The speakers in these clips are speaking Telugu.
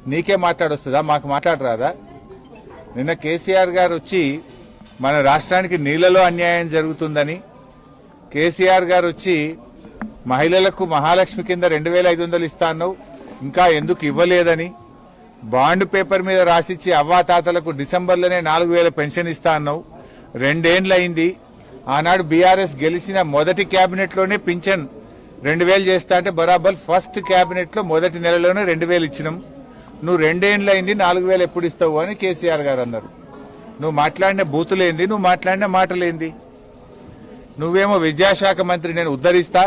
నీకే మాట్లాడొస్తుందా? మాకు మాట్లాడరాదా? నిన్న కేసీఆర్ గారు వచ్చి మన రాష్ట్రానికి నీళ్లలో అన్యాయం జరుగుతుందని, కేసీఆర్ గారు వచ్చి మహిళలకు మహాలక్ష్మి కింద 2500 ఇస్తా అన్నావు, ఇంకా ఎందుకు ఇవ్వలేదని, బాండ్ పేపర్ మీద రాసిచ్చి అవ్వాతాతలకు డిసెంబర్లోనే 4000 పెన్షన్ ఇస్తా అన్నావు. 2 ఏళ్లు అయింది. ఆనాడు బీఆర్ఎస్ గెలిచిన మొదటి కేబినెట్ లోనే పింఛన్ 2000 చేస్తా అంటే బరాబర్ ఫస్ట్ కేబినెట్ లో మొదటి నెలలోనే 2000 ఇచ్చినాం. నువ్వు 2 ఏళ్లు అయింది, 4000 ఎప్పుడు ఇస్తావు అని కేసీఆర్ గారు అన్నారు. నువ్వు మాట్లాడిన బూతులేంది, నువ్వు మాట్లాడిన మాటలేంది? నువ్వేమో విద్యాశాఖ మంత్రి, నేను ఉద్ధరిస్తా,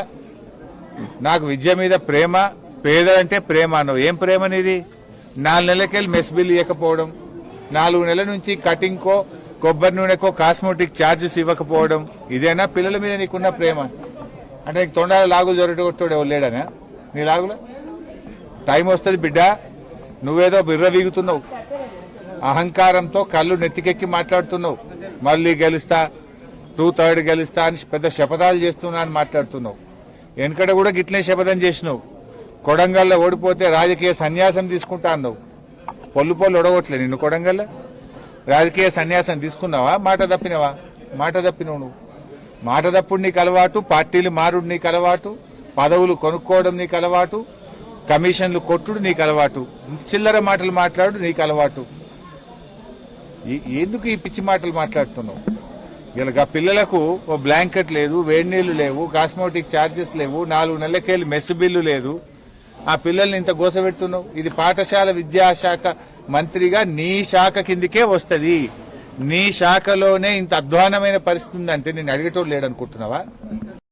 నాకు విద్య మీద ప్రేమ, పేదలంటే ప్రేమ అన్నావు. ఏం ప్రేమ నీది? 4 నెలలకెళ్ళి మెస్ బిల్ ఇవ్వకపోవడం, 4 నెలల నుంచి కటింగ్కో కొబ్బరి నూనెకో కాస్మెటిక్ ఛార్జెస్ ఇవ్వకపోవడం, ఇదేనా పిల్లల మీద నీకున్న ప్రేమ? అంటే నీకు తొండాల లాగులు జరగొట్టాడు ఎవరు లేడనా నీ లాగులో? టైం వస్తుంది బిడ్డ, నువ్వేదో బిర్ర వీగుతున్నావు, అహంకారంతో కళ్ళు నెత్తికెక్కి మాట్లాడుతున్నావు. మళ్ళీ గెలుస్తా, 2/3 గెలుస్తా అని పెద్ద శపథాలు చేస్తున్నా అని మాట్లాడుతున్నావు. వెనకడ కూడా గిట్లే శపథం చేసినావు. కొడంగల్లో ఓడిపోతే రాజకీయ సన్యాసం తీసుకుంటా అన్నావు. పొల్లు ఒడగొట్లే నిన్ను కొడంగల్లో. రాజకీయ సన్యాసం తీసుకున్నావా? మాట తప్పినవా? మాట తప్పినవు నువ్వు. మాట తప్పుడు నీకు అలవాటు, పార్టీలు మారుడు నీకు అలవాటు, పదవులు కొనుక్కోవడం నీకు అలవాటు, కమిషన్లు కొట్టుడు నీకు అలవాటు, చిల్లర మాటలు మాట్లాడు నీకు అలవాటు. ఎందుకు ఈ పిచ్చి మాటలు మాట్లాడుతున్నావు? ఇలా పిల్లలకు ఓ బ్లాంకెట్ లేదు, వేడి నీళ్లు లేవు, కాస్మెటిక్ ఛార్జెస్ లేవు, 4 నెలలకెళ్ళి మెస్ బిల్లు లేదు. ఆ పిల్లల్ని ఇంత గోసపెడుతున్నావు. ఇది పాఠశాల విద్యాశాఖ మంత్రిగా నీ శాఖ కిందికే వస్తుంది. నీ శాఖలోనే ఇంత అధ్వానమైన పరిస్థితి ఉందంటే నేను అడిగేటోళ్ళు లేడనుకుంటున్నావా?